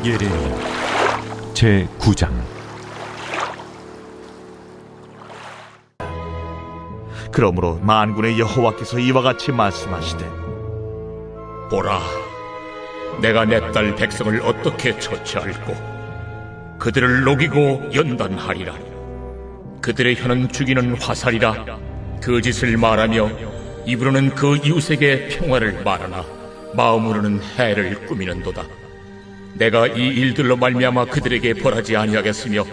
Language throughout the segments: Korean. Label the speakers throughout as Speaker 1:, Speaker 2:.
Speaker 1: 예레미야 제9장.
Speaker 2: 그러므로 만군의 여호와께서 이와 같이 말씀하시되,
Speaker 3: 보라, 내가 내 딸 백성을 어떻게 처치할꼬. 그들을 녹이고 연단하리라. 그들의 혀는 죽이는 화살이라. 거짓을 말하며 입으로는 그 이웃에게 평화를 말하나 마음으로는 해를 꾸미는도다. 내가 이 일들로 말미암아 그들에게 벌하지 아니하겠으며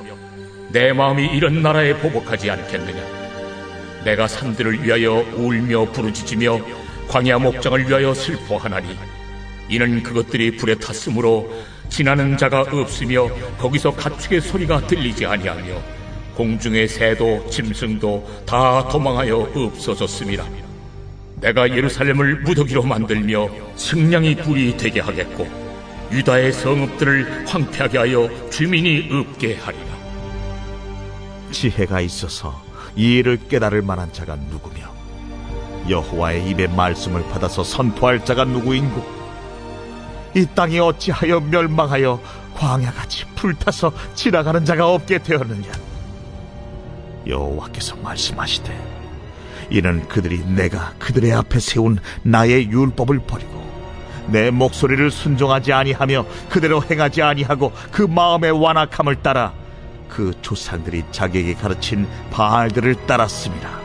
Speaker 3: 내 마음이 이런 나라에 보복하지 않겠느냐. 내가 산들을 위하여 울며 부르짖으며 광야 목장을 위하여 슬퍼하나니 이는 그것들이 불에 탔으므로 지나는 자가 없으며 거기서 가축의 소리가 들리지 아니하며 공중의 새도 짐승도 다 도망하여 없어졌습니다. 내가 예루살렘을 무더기로 만들며 승냥이 굴이 되게 하겠고 유다의 성읍들을 황폐하게 하여 주민이 없게 하리라.
Speaker 2: 지혜가 있어서 이 일을 깨달을 만한 자가 누구며 여호와의 입의 말씀을 받아서 선포할 자가 누구인고. 이 땅이 어찌하여 멸망하여 광야같이 불타서 지나가는 자가 없게 되었느냐. 여호와께서 말씀하시되, 이는 그들이 내가 그들의 앞에 세운 나의 율법을 버리고 내 목소리를 순종하지 아니하며 그대로 행하지 아니하고 그 마음의 완악함을 따라 그 조상들이 자기에게 가르친 바알들을 따랐습니다.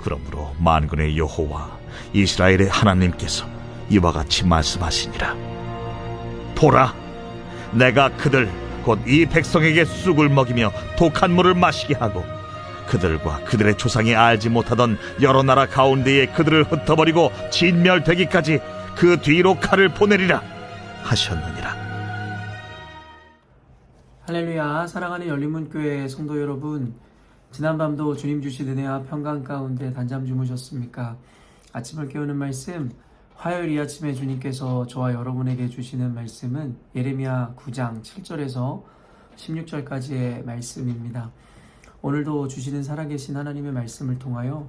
Speaker 2: 그러므로 만군의 여호와 이스라엘의 하나님께서 이와 같이 말씀하시니라. 보라, 내가 그들 곧 이 백성에게 쑥을 먹이며 독한 물을 마시게 하고 그들과 그들의 조상이 알지 못하던 여러 나라 가운데에 그들을 흩어버리고 진멸되기까지 그 뒤로 칼을 보내리라 하셨느니라.
Speaker 4: 할렐루야. 사랑하는 열린문교회 성도 여러분, 지난밤도 주님 주신 은혜와 평강 가운데 단잠 주무셨습니까? 아침을 깨우는 말씀, 화요일 이 아침에 주님께서 저와 여러분에게 주시는 말씀은 예레미야 9장 7절에서 16절까지의 말씀입니다. 오늘도 주시는 살아계신 하나님의 말씀을 통하여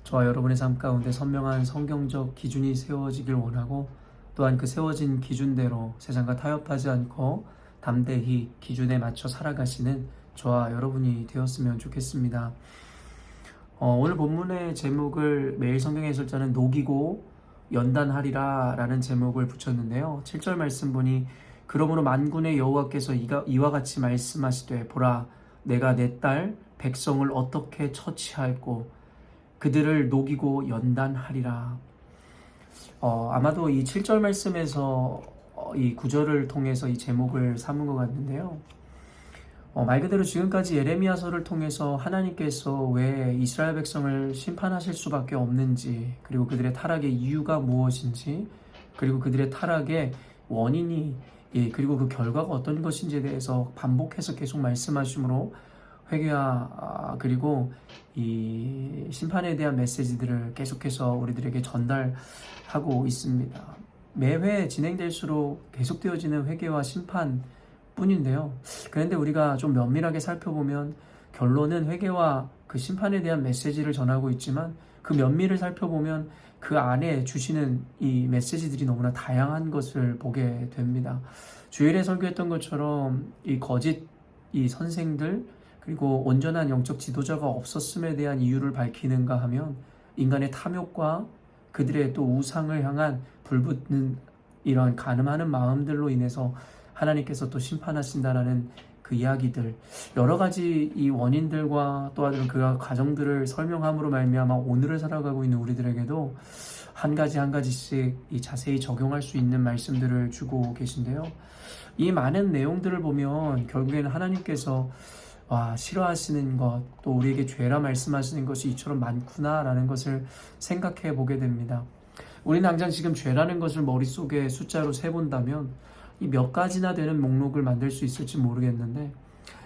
Speaker 4: 저와 여러분의 삶 가운데 선명한 성경적 기준이 세워지길 원하고, 또한 그 세워진 기준대로 세상과 타협하지 않고 담대히 기준에 맞춰 살아가시는 저와 여러분이 되었으면 좋겠습니다. 오늘 본문의 제목을 매일 성경 해설자는 녹이고 연단하리라 라는 제목을 붙였는데요. 7절 말씀 보니, 그러므로 만군의 여호와께서 이와 같이 말씀하시되, 보라, 내가 내 딸 백성을 어떻게 처치할꼬. 그들을 녹이고 연단하리라. 아마도 이 7절 말씀에서 이 구절을 통해서 이 제목을 삼은 것 같는데요. 말 그대로 지금까지 예레미야서를 통해서 하나님께서 왜 이스라엘 백성을 심판하실 수밖에 없는지, 그리고 그들의 타락의 이유가 무엇인지, 그리고 그들의 타락의 원인이, 그리고 그 결과가 어떤 것인지에 대해서 반복해서 계속 말씀하시므로 회개와 그리고 이 심판에 대한 메시지들을 계속해서 우리들에게 전달하고 있습니다. 매회 진행될수록 계속되어지는 회개와 심판 뿐인데요. 그런데 우리가 좀 면밀하게 살펴보면 결론은 회개와 그 심판에 대한 메시지를 전하고 있지만, 그 면밀을 살펴보면 그 안에 주시는 이 메시지들이 너무나 다양한 것을 보게 됩니다. 주일에 설교했던 것처럼 이 거짓 이 선생들, 그리고 온전한 영적 지도자가 없었음에 대한 이유를 밝히는가 하면 인간의 탐욕과 그들의 또 우상을 향한 불붙는 이러한 간음하는 마음들로 인해서 하나님께서 또 심판하신다라는 그 이야기들, 여러 가지 이 원인들과 또한 그 과정들을 설명함으로 말미암아 오늘을 살아가고 있는 우리들에게도 한 가지씩 이 자세히 적용할 수 있는 말씀들을 주고 계신데요. 이 많은 내용들을 보면 결국에는 하나님께서 싫어하시는 것, 또 우리에게 죄라 말씀하시는 것이 이처럼 많구나라는 것을 생각해 보게 됩니다. 우리는 당장 지금 죄라는 것을 머릿속에 숫자로 세본다면 이 몇 가지나 되는 목록을 만들 수 있을지 모르겠는데,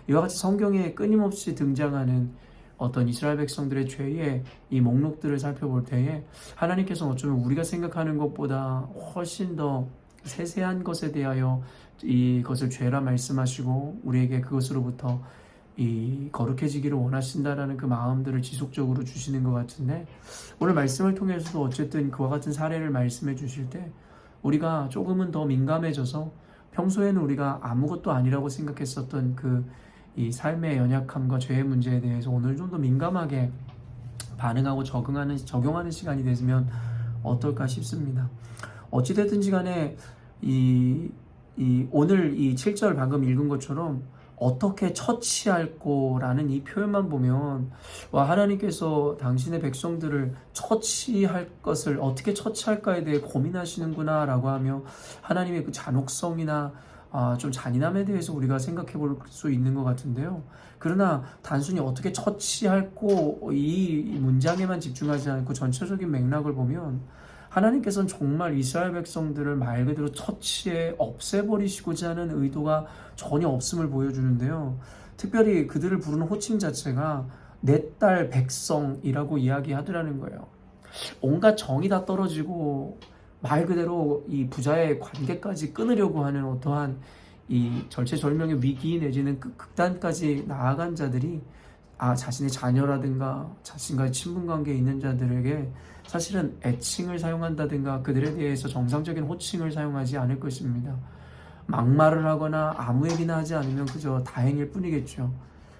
Speaker 4: 이와 같이 성경에 끊임없이 등장하는 어떤 이스라엘 백성들의 죄의 이 목록들을 살펴볼 때에 하나님께서는 어쩌면 우리가 생각하는 것보다 훨씬 더 세세한 것에 대하여 이것을 죄라 말씀하시고 우리에게 그것으로부터 이 거룩해지기를 원하신다라는 그 마음들을 지속적으로 주시는 것 같은데, 오늘 말씀을 통해서도 어쨌든 그와 같은 사례를 말씀해 주실 때 우리가 조금은 더 민감해져서 평소에는 우리가 아무것도 아니라고 생각했었던 이 삶의 연약함과 죄의 문제에 대해서 오늘 좀 더 민감하게 반응하고 적용하는 시간이 되면 어떨까 싶습니다. 어찌됐든지 간에 오늘 이 7절 방금 읽은 것처럼 어떻게 처치할꼬라는 이 표현만 보면 하나님께서 당신의 백성들을 처치할 것을 어떻게 처치할까에 대해 고민하시는구나 라고 하며 하나님의 그 잔혹성이나 좀 잔인함에 대해서 우리가 생각해 볼 수 있는 것 같은데요. 그러나 단순히 어떻게 처치할꼬 이 문장에만 집중하지 않고 전체적인 맥락을 보면 하나님께서는 정말 이스라엘 백성들을 말 그대로 처치해 없애버리시고자 하는 의도가 전혀 없음을 보여주는데요. 특별히 그들을 부르는 호칭 자체가 내 딸 백성이라고 이야기하더라는 거예요. 온갖 정이 다 떨어지고 말 그대로 이 부자의 관계까지 끊으려고 하는 어떠한 이 절체절명의 위기 내지는 극단까지 나아간 자들이 자신의 자녀라든가 자신과의 친분관계에 있는 자들에게 사실은 애칭을 사용한다든가 그들에 대해서 정상적인 호칭을 사용하지 않을 것입니다. 막말을 하거나 아무 얘기나 하지 않으면 그저 다행일 뿐이겠죠.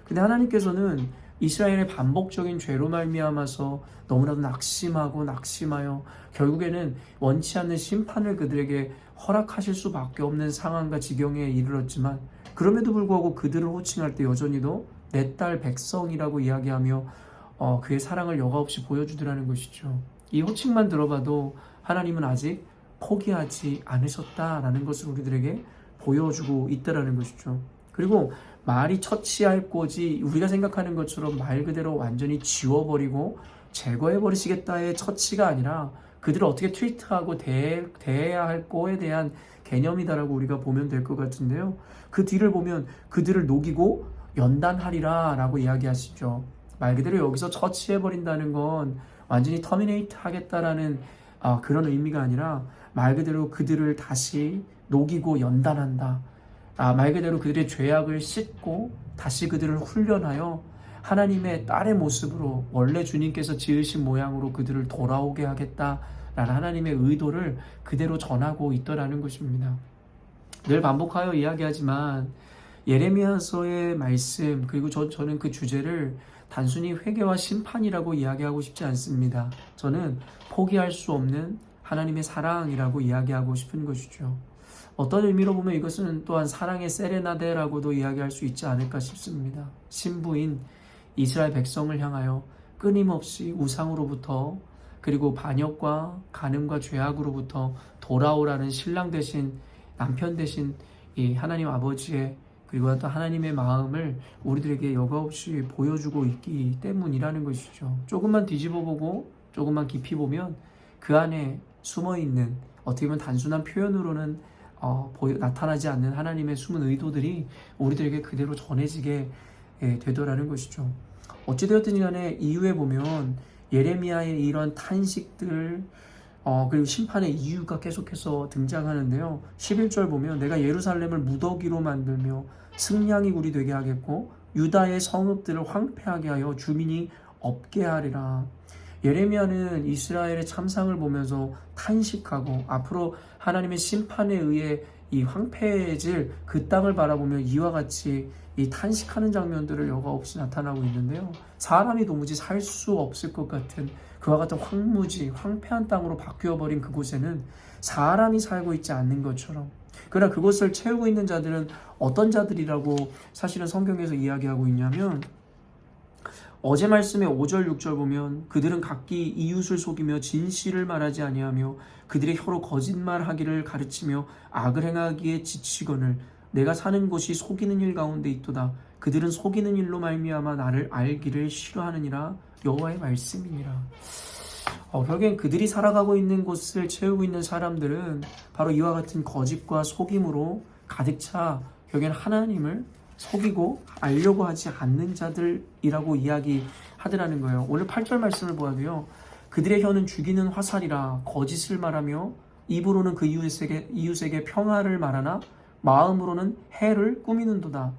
Speaker 4: 근데 하나님께서는 이스라엘의 반복적인 죄로 말미암아서 너무나도 낙심하여 결국에는 원치 않는 심판을 그들에게 허락하실 수밖에 없는 상황과 지경에 이르렀지만 그럼에도 불구하고 그들을 호칭할 때 여전히도 내 딸 백성이라고 이야기하며 그의 사랑을 여과없이 보여주더라는 것이죠. 이 호칭만 들어봐도 하나님은 아직 포기하지 않으셨다라는 것을 우리들에게 보여주고 있다라는 것이죠. 그리고 말이 처치할 꼬지 우리가 생각하는 것처럼 말 그대로 완전히 지워버리고 제거해버리시겠다의 처치가 아니라 그들을 어떻게 트리트하고 대해야 할 거에 대한 개념이다라고 우리가 보면 될 것 같은데요. 그 뒤를 보면 그들을 녹이고 연단하리라 라고 이야기하시죠. 말 그대로 여기서 처치해버린다는 건 완전히 터미네이트 하겠다라는 그런 의미가 아니라 말 그대로 그들을 다시 녹이고 연단한다. 말 그대로 그들의 죄악을 씻고 다시 그들을 훈련하여 하나님의 딸의 모습으로 원래 주님께서 지으신 모양으로 그들을 돌아오게 하겠다라는 하나님의 의도를 그대로 전하고 있더라는 것입니다. 늘 반복하여 이야기하지만 예레미야서의 말씀 그리고 저는 그 주제를 단순히 회개와 심판이라고 이야기하고 싶지 않습니다. 저는 포기할 수 없는 하나님의 사랑이라고 이야기하고 싶은 것이죠. 어떤 의미로 보면 이것은 또한 사랑의 세레나데라고도 이야기할 수 있지 않을까 싶습니다. 신부인 이스라엘 백성을 향하여 끊임없이 우상으로부터 그리고 반역과 간음과 죄악으로부터 돌아오라는 신랑 대신 남편 대신 이 하나님 아버지의 그리고 또 하나님의 마음을 우리들에게 여과없이 보여주고 있기 때문이라는 것이죠. 조금만 뒤집어보고 조금만 깊이 보면 그 안에 숨어있는 어떻게 보면 단순한 표현으로는 나타나지 않는 하나님의 숨은 의도들이 우리들에게 그대로 전해지게 되더라는 것이죠. 어찌되었든지 간에 이후에 보면 예레미야의 이런 탄식들 그리고 심판의 이유가 계속해서 등장하는데요. 11절 보면 내가 예루살렘을 무더기로 만들며 승냥이 굴이 되게 하겠고 유다의 성읍들을 황폐하게 하여 주민이 없게 하리라. 예레미야는 이스라엘의 참상을 보면서 탄식하고 앞으로 하나님의 심판에 의해 이 황폐해질 그 땅을 바라보며 이와 같이 이 탄식하는 장면들을 여과없이 나타나고 있는데요. 사람이 도무지 살 수 없을 것 같은 그와 같은 황무지, 황폐한 땅으로 바뀌어버린 그곳에는 사람이 살고 있지 않는 것처럼 그러나 그곳을 채우고 있는 자들은 어떤 자들이라고 사실은 성경에서 이야기하고 있냐면 어제 말씀의 5절 6절 보면 그들은 각기 이웃을 속이며 진실을 말하지 아니하며 그들의 혀로 거짓말하기를 가르치며 악을 행하기에 지치거늘 내가 사는 곳이 속이는 일 가운데 있도다. 그들은 속이는 일로 말미암아 나를 알기를 싫어하느니라. 여호와의 말씀이니라. 결국엔 그들이 살아가고 있는 곳을 채우고 있는 사람들은 바로 이와 같은 거짓과 속임으로 가득 차 결국엔 하나님을 속이고 알려고 하지 않는 자들이라고 이야기하더라는 거예요. 오늘 8절 말씀을 보아도요. 그들의 혀는 죽이는 화살이라 거짓을 말하며 입으로는 그 이웃에게 평화를 말하나 마음으로는 해를 꾸미는도다.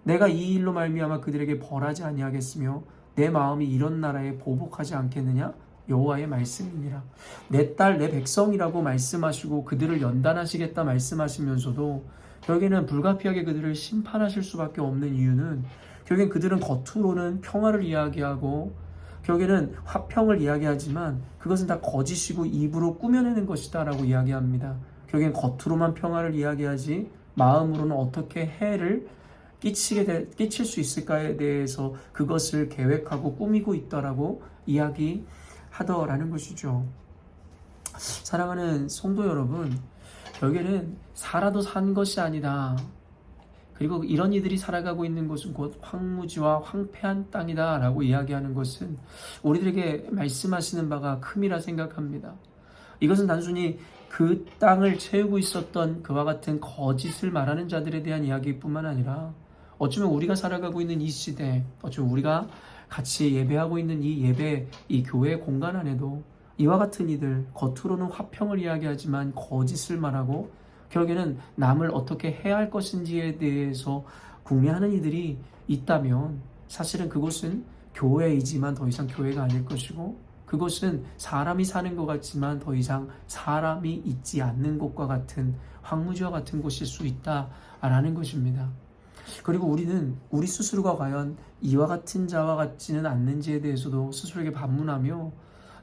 Speaker 4: 내가 이 일로 말미암아 그들에게 벌하지 아니하겠으며 내 마음이 이런 나라에 보복하지 않겠느냐? 여호와의 말씀이니라. 내 딸 내 백성이라고 말씀하시고 그들을 연단하시겠다 말씀하시면서도 결국에는 불가피하게 그들을 심판하실 수밖에 없는 이유는 결국엔 그들은 겉으로는 평화를 이야기하고 결국에는 화평을 이야기하지만 그것은 다 거짓이고 입으로 꾸며내는 것이다 라고 이야기합니다. 결국엔 겉으로만 평화를 이야기하지 마음으로는 어떻게 해를 끼칠 수 있을까에 대해서 그것을 계획하고 꾸미고 있다라고 이야기하더라는 것이죠. 사랑하는 성도 여러분, 결국에는 살아도 산 것이 아니다. 그리고 이런 이들이 살아가고 있는 곳은 곧 황무지와 황폐한 땅이다 라고 이야기하는 것은 우리들에게 말씀하시는 바가 큼이라 생각합니다. 이것은 단순히 그 땅을 채우고 있었던 그와 같은 거짓을 말하는 자들에 대한 이야기뿐만 아니라 어쩌면 우리가 살아가고 있는 이 시대, 어쩌면 우리가 같이 예배하고 있는 이 교회 공간 안에도 이와 같은 이들, 겉으로는 화평을 이야기하지만 거짓을 말하고 결국에는 남을 어떻게 해야 할 것인지에 대해서 궁리하는 이들이 있다면 사실은 그곳은 교회이지만 더 이상 교회가 아닐 것이고 그곳은 사람이 사는 것 같지만 더 이상 사람이 있지 않는 곳과 같은 황무지와 같은 곳일 수 있다라는 것입니다. 그리고 우리는 우리 스스로가 과연 이와 같은 자와 같지는 않는지에 대해서도 스스로에게 반문하며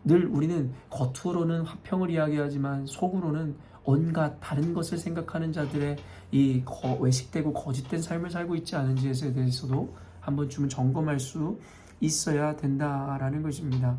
Speaker 4: 늘 우리는 겉으로는 화평을 이야기하지만 속으로는 온갖 다른 것을 생각하는 자들의 이 외식되고 거짓된 삶을 살고 있지 않은지에 대해서도 한 번쯤은 점검할 수 있어야 된다라는 것입니다.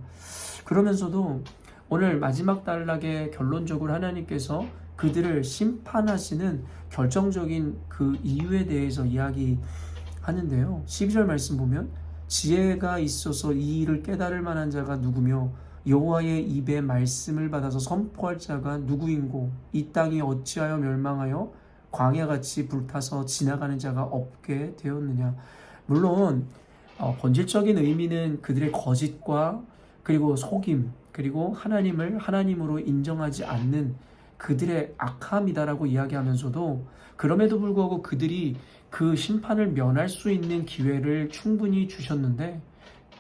Speaker 4: 그러면서도 오늘 마지막 단락에 결론적으로 하나님께서 그들을 심판하시는 결정적인 그 이유에 대해서 이야기하는데요. 12절 말씀 보면 지혜가 있어서 이 일을 깨달을 만한 자가 누구며 여호와의 입에 말씀을 받아서 선포할 자가 누구인고 이 땅이 어찌하여 멸망하여 광야같이 불타서 지나가는 자가 없게 되었느냐. 물론 본질적인 의미는 그들의 거짓과 그리고 속임 그리고 하나님을 하나님으로 인정하지 않는 그들의 악함이다라고 이야기하면서도 그럼에도 불구하고 그들이 그 심판을 면할 수 있는 기회를 충분히 주셨는데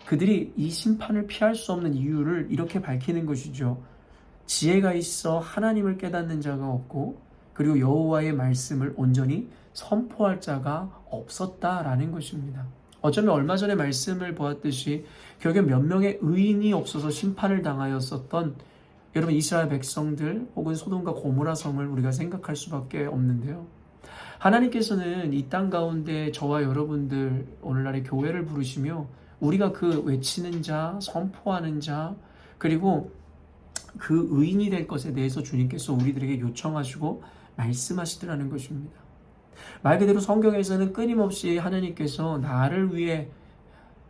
Speaker 4: 그들이 이 심판을 피할 수 없는 이유를 이렇게 밝히는 것이죠. 지혜가 있어 하나님을 깨닫는 자가 없고 그리고 여호와의 말씀을 온전히 선포할 자가 없었다라는 것입니다. 어쩌면 얼마 전에 말씀을 보았듯이 결국 몇 명의 의인이 없어서 심판을 당하였었던 여러분 이스라엘 백성들 혹은 소돔과 고모라 성을 우리가 생각할 수밖에 없는데요. 하나님께서는 이 땅 가운데 저와 여러분들 오늘날의 교회를 부르시며 우리가 그 외치는 자, 선포하는 자, 그리고 그 의인이 될 것에 대해서 주님께서 우리들에게 요청하시고 말씀하시더라는 것입니다. 말 그대로 성경에서는 끊임없이 하나님께서 나를 위해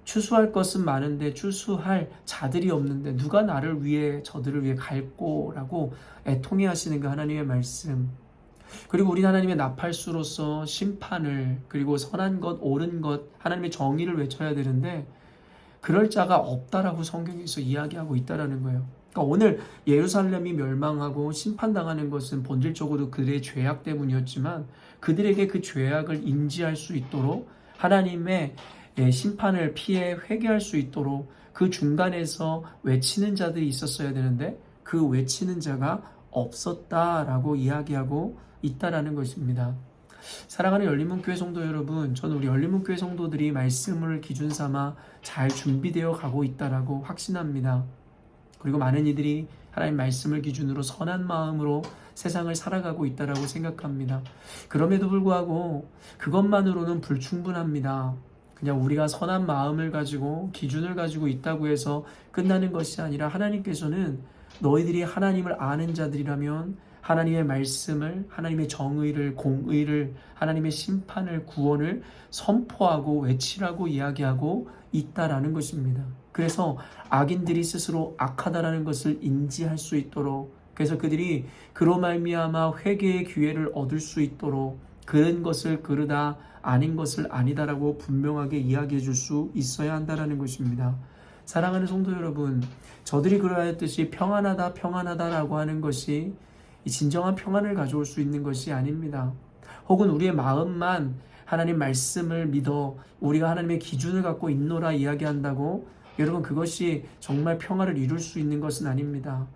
Speaker 4: 추수할 것은 많은데 추수할 자들이 없는데 누가 나를 위해 저들을 위해 갈꼬라고 애통해 하시는 그 하나님의 말씀. 그리고 우리 하나님의 나팔수로서 심판을 그리고 선한 것, 옳은 것, 하나님의 정의를 외쳐야 되는데 그럴 자가 없다라고 성경에서 이야기하고 있다라는 거예요. 그러니까 오늘 예루살렘이 멸망하고 심판당하는 것은 본질적으로 그들의 죄악 때문이었지만 그들에게 그 죄악을 인지할 수 있도록 하나님의 심판을 피해 회개할 수 있도록 그 중간에서 외치는 자들이 있었어야 되는데 그 외치는 자가 없었다라고 이야기하고 있다라는 것입니다. 사랑하는 열린문교회 성도 여러분, 저는 우리 열린문교회 성도들이 말씀을 기준 삼아 잘 준비되어 가고 있다라고 확신합니다. 그리고 많은 이들이 하나님 말씀을 기준으로 선한 마음으로 세상을 살아가고 있다라고 생각합니다. 그럼에도 불구하고 그것만으로는 불충분합니다. 그냥 우리가 선한 마음을 가지고 기준을 가지고 있다고 해서 끝나는 것이 아니라 하나님께서는 너희들이 하나님을 아는 자들이라면 하나님의 말씀을, 하나님의 정의를, 공의를, 하나님의 심판을, 구원을 선포하고 외치라고 이야기하고 있다라는 것입니다. 그래서 악인들이 스스로 악하다라는 것을 인지할 수 있도록, 그래서 그들이 그로 말미암아 회개의 기회를 얻을 수 있도록 그런 것을 그르다, 아닌 것을 아니다라고 분명하게 이야기해 줄 수 있어야 한다라는 것입니다. 사랑하는 성도 여러분, 저들이 그러하였듯이 평안하다, 평안하다라고 하는 것이 이 진정한 평안을 가져올 수 있는 것이 아닙니다. 혹은 우리의 마음만 하나님 말씀을 믿어 우리가 하나님의 기준을 갖고 있노라 이야기한다고 여러분, 그것이 정말 평화를 이룰 수 있는 것은 아닙니다.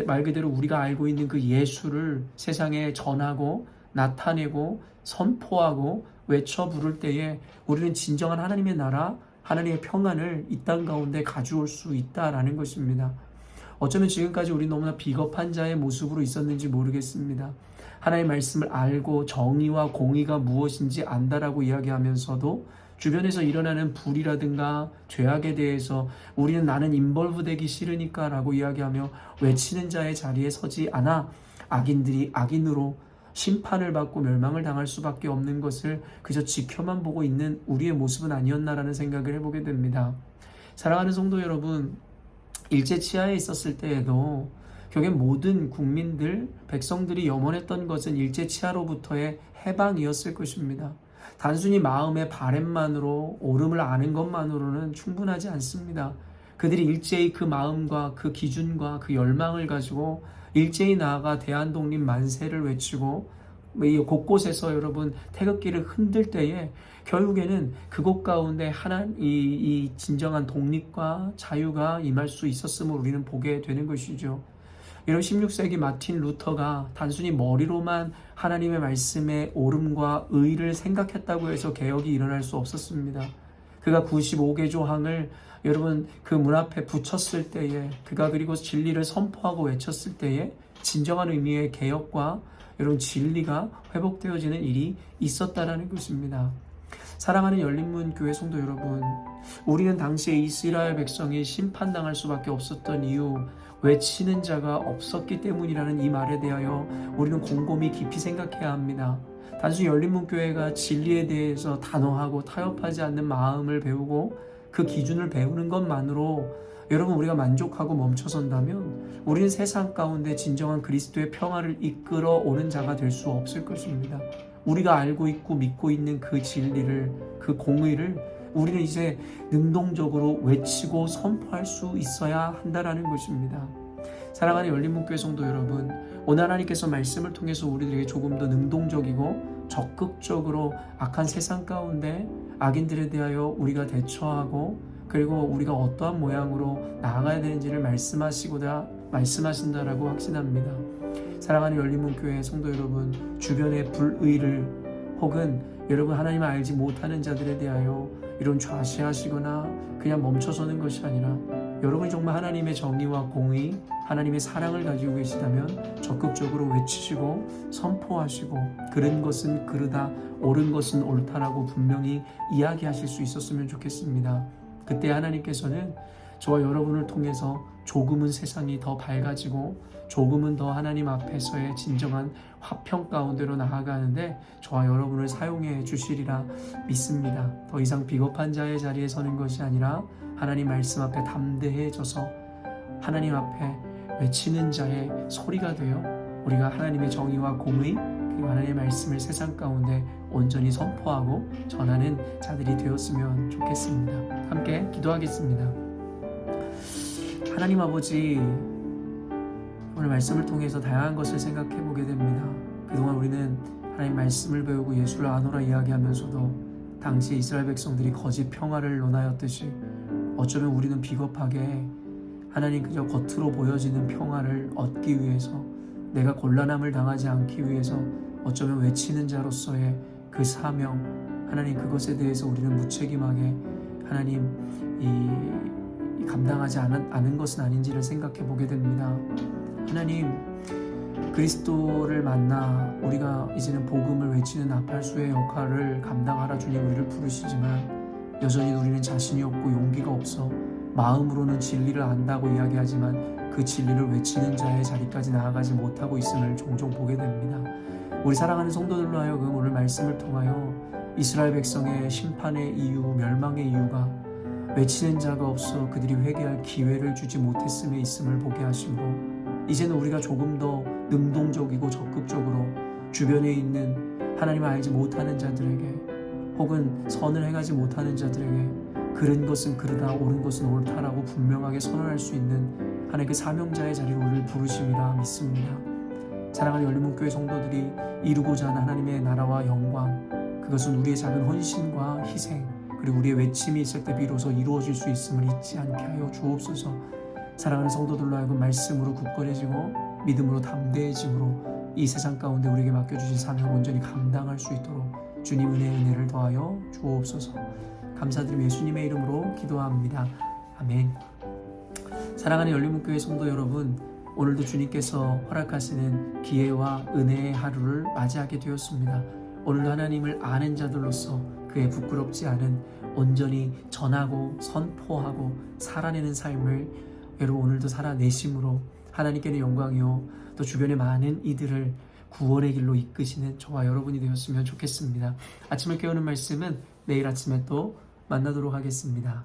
Speaker 4: 말 그대로 우리가 알고 있는 그 예수를 세상에 전하고 나타내고 선포하고 외쳐 부를 때에 우리는 진정한 하나님의 나라, 하나님의 평안을 이 땅 가운데 가져올 수 있다라는 것입니다. 어쩌면 지금까지 우리 너무나 비겁한 자의 모습으로 있었는지 모르겠습니다. 하나님의 말씀을 알고 정의와 공의가 무엇인지 안다라고 이야기하면서도 주변에서 일어나는 불이라든가 죄악에 대해서 우리는 나는 인벌브되기 싫으니까 라고 이야기하며 외치는 자의 자리에 서지 않아 악인들이 악인으로 심판을 받고 멸망을 당할 수밖에 없는 것을 그저 지켜만 보고 있는 우리의 모습은 아니었나라는 생각을 해보게 됩니다. 사랑하는 성도 여러분, 일제치하에 있었을 때에도 결국 모든 국민들, 백성들이 염원했던 것은 일제치하로부터의 해방이었을 것입니다. 단순히 마음의 바램만으로 옳음을 아는 것만으로는 충분하지 않습니다. 그들이 일제히 그 마음과 그 기준과 그 열망을 가지고 일제히 나아가 대한독립 만세를 외치고 곳곳에서 여러분 태극기를 흔들 때에 결국에는 그곳 가운데 이 진정한 독립과 자유가 임할 수 있었음을 우리는 보게 되는 것이죠. 이런 16세기 마틴 루터가 단순히 머리로만 하나님의 말씀의 옳음과 의를 생각했다고 해서 개혁이 일어날 수 없었습니다. 그가 95개 조항을 여러분 그 문 앞에 붙였을 때에, 그가 그리고 진리를 선포하고 외쳤을 때에 진정한 의미의 개혁과 여러분 진리가 회복되어지는 일이 있었다라는 것입니다. 사랑하는 열린문 교회 성도 여러분, 우리는 당시에 이스라엘 백성이 심판당할 수밖에 없었던 이유, 외치는 자가 없었기 때문이라는 이 말에 대하여 우리는 곰곰이 깊이 생각해야 합니다. 단순히 열린문 교회가 진리에 대해서 단호하고 타협하지 않는 마음을 배우고 그 기준을 배우는 것만으로 여러분 우리가 만족하고 멈춰선다면 우리는 세상 가운데 진정한 그리스도의 평화를 이끌어 오는 자가 될 수 없을 것입니다. 우리가 알고 있고 믿고 있는 그 진리를, 그 공의를 우리는 이제 능동적으로 외치고 선포할 수 있어야 한다라는 것입니다. 사랑하는 열린문교회 성도 여러분, 오늘 하나님께서 말씀을 통해서 우리들에게 조금 더 능동적이고 적극적으로 악한 세상 가운데 악인들에 대하여 우리가 대처하고 그리고 우리가 어떠한 모양으로 나아가야 되는지를 말씀하신다라고 확신합니다. 사랑하는 열린문교회 성도 여러분, 주변의 불의를 혹은 여러분 하나님을 알지 못하는 자들에 대하여 이런 좌시하시거나 그냥 멈춰서는 것이 아니라 여러분이 정말 하나님의 정의와 공의, 하나님의 사랑을 가지고 계시다면 적극적으로 외치시고 선포하시고 그른 것은 그르다, 옳은 것은 옳다라고 분명히 이야기하실 수 있었으면 좋겠습니다. 그때 하나님께서는 저와 여러분을 통해서 조금은 세상이 더 밝아지고 조금은 더 하나님 앞에서의 진정한 화평 가운데로 나아가는데 저와 여러분을 사용해 주시리라 믿습니다. 더 이상 비겁한 자의 자리에 서는 것이 아니라 하나님 말씀 앞에 담대해져서 하나님 앞에 외치는 자의 소리가 되어 우리가 하나님의 정의와 공의 그리고 하나님의 말씀을 세상 가운데 온전히 선포하고 전하는 자들이 되었으면 좋겠습니다. 함께 기도하겠습니다. 하나님 아버지, 오늘 말씀을 통해서 다양한 것을 생각해 보게 됩니다. 그동안 우리는 하나님 말씀을 배우고 예수를 아노라 이야기하면서도 당시 이스라엘 백성들이 거짓 평화를 논하였듯이 어쩌면 우리는 비겁하게 하나님 그저 겉으로 보여지는 평화를 얻기 위해서 내가 곤란함을 당하지 않기 위해서 어쩌면 외치는 자로서의 그 사명, 하나님 그것에 대해서 우리는 무책임하게 하나님 이 감당하지 않은 것은 아닌지를 생각해 보게 됩니다. 하나님, 그리스도를 만나 우리가 이제는 복음을 외치는 나팔수의 역할을 감당하라 주님 우리를 부르시지만 여전히 우리는 자신이 없고 용기가 없어 마음으로는 진리를 안다고 이야기하지만 그 진리를 외치는 자의 자리까지 나아가지 못하고 있음을 종종 보게 됩니다. 우리 사랑하는 성도들로 하여금 오늘 말씀을 통하여 이스라엘 백성의 심판의 이유, 멸망의 이유가 외치는 자가 없어 그들이 회개할 기회를 주지 못했음에 있음을 보게 하시고 이제는 우리가 조금 더 능동적이고 적극적으로 주변에 있는 하나님을 알지 못하는 자들에게 혹은 선을 행하지 못하는 자들에게 그른 것은 그르다, 옳은 것은 옳다라고 분명하게 선언할 수 있는 하나님 그 사명자의 자리로 우리를 부르심이라 믿습니다. 사랑하는 열린문교회 성도들이 이루고자 하는 하나님의 나라와 영광, 그것은 우리의 작은 헌신과 희생, 그리고 우리의 외침이 있을 때 비로소 이루어질 수 있음을 잊지 않게 하여 주옵소서. 사랑하는 성도들로 하여금 말씀으로 굳건해지고 믿음으로 담대해짐으로 이 세상 가운데 우리에게 맡겨주신 사명을 온전히 감당할 수 있도록 주님 은혜를 더하여 주옵소서. 감사드리며 예수님의 이름으로 기도합니다. 아멘. 사랑하는 열린문교회 성도 여러분, 오늘도 주님께서 허락하시는 기회와 은혜의 하루를 맞이하게 되었습니다. 오늘도 하나님을 아는 자들로서 그의 부끄럽지 않은 온전히 전하고 선포하고 살아내는 삶을 여러분 오늘도 살아내심으로 하나님께는 영광이요 또 주변의 많은 이들을 구원의 길로 이끄시는 저와 여러분이 되었으면 좋겠습니다. 아침을 깨우는 말씀은 내일 아침에 또 만나도록 하겠습니다.